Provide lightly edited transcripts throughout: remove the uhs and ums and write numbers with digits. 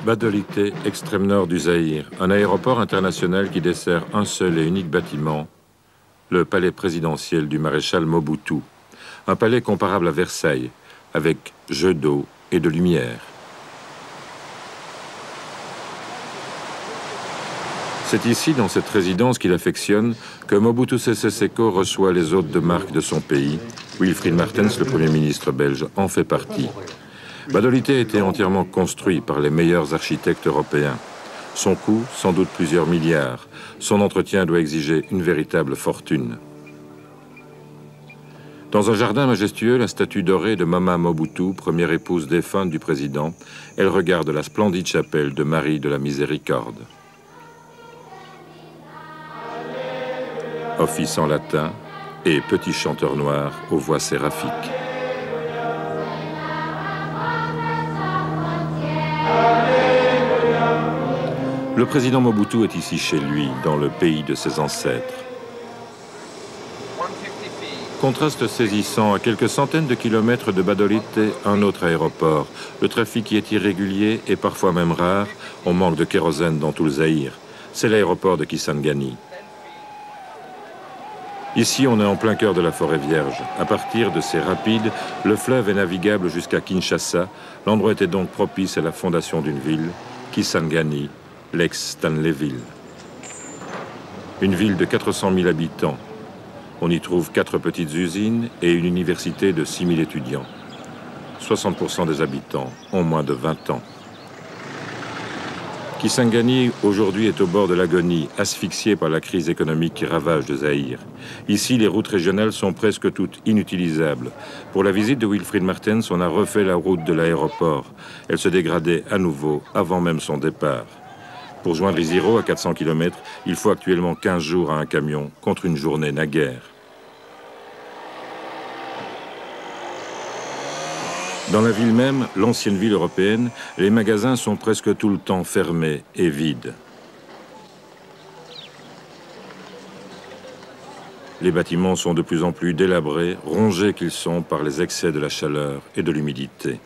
Badolité, extrême nord du Zaïre, un aéroport international qui dessert un seul et unique bâtiment, le palais présidentiel du maréchal Mobutu. Un palais comparable à Versailles, avec jeux d'eau et de lumière. C'est ici, dans cette résidence qu'il affectionne, que Mobutu Sese Seko reçoit les hôtes de marque de son pays. Wilfried Martens, le Premier ministre belge, en fait partie. Badolité a été entièrement construit par les meilleurs architectes européens. Son coût, sans doute plusieurs milliards. Son entretien doit exiger une véritable fortune. Dans un jardin majestueux, la statue dorée de Mama Mobutu, première épouse défunte du président, elle regarde la splendide chapelle de Marie de la Miséricorde. Office en latin et petit chanteur noir aux voix séraphiques. Le président Mobutu est ici chez lui, dans le pays de ses ancêtres. Contraste saisissant, à quelques centaines de kilomètres de Badolité, un autre aéroport. Le trafic y est irrégulier et parfois même rare. On manque de kérosène dans tout le Zaïre. C'est l'aéroport de Kisangani. Ici, on est en plein cœur de la forêt vierge. À partir de ces rapides, le fleuve est navigable jusqu'à Kinshasa. L'endroit était donc propice à la fondation d'une ville, Kisangani, l'ex-Stanleyville. Une ville de 400 000 habitants. On y trouve 4 petites usines et une université de 6 000 étudiants. 60% des habitants ont moins de 20 ans. Kisangani, aujourd'hui, est au bord de l'agonie, asphyxié par la crise économique qui ravage le Zaïre. Ici, les routes régionales sont presque toutes inutilisables. Pour la visite de Wilfried Martens, on a refait la route de l'aéroport. Elle se dégradait à nouveau avant même son départ. Pour joindre Isiro, à 400 km, il faut actuellement 15 jours à un camion, contre une journée naguère. Dans la ville même, l'ancienne ville européenne, les magasins sont presque tout le temps fermés et vides. Les bâtiments sont de plus en plus délabrés, rongés qu'ils sont par les excès de la chaleur et de l'humidité.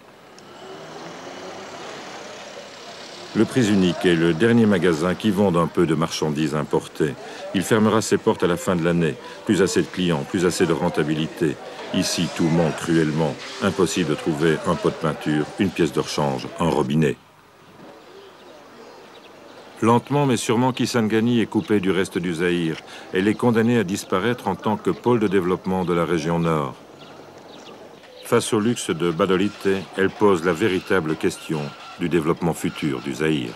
Le Prix Unique est le dernier magasin qui vend un peu de marchandises importées. Il fermera ses portes à la fin de l'année. Plus assez de clients, plus assez de rentabilité. Ici, tout manque cruellement. Impossible de trouver un pot de peinture, une pièce de rechange, un robinet. Lentement mais sûrement, Kisangani est coupée du reste du Zaïre. Elle est condamnée à disparaître en tant que pôle de développement de la région nord. Face au luxe de Badolité, elle pose la véritable question du développement futur du Zaïre.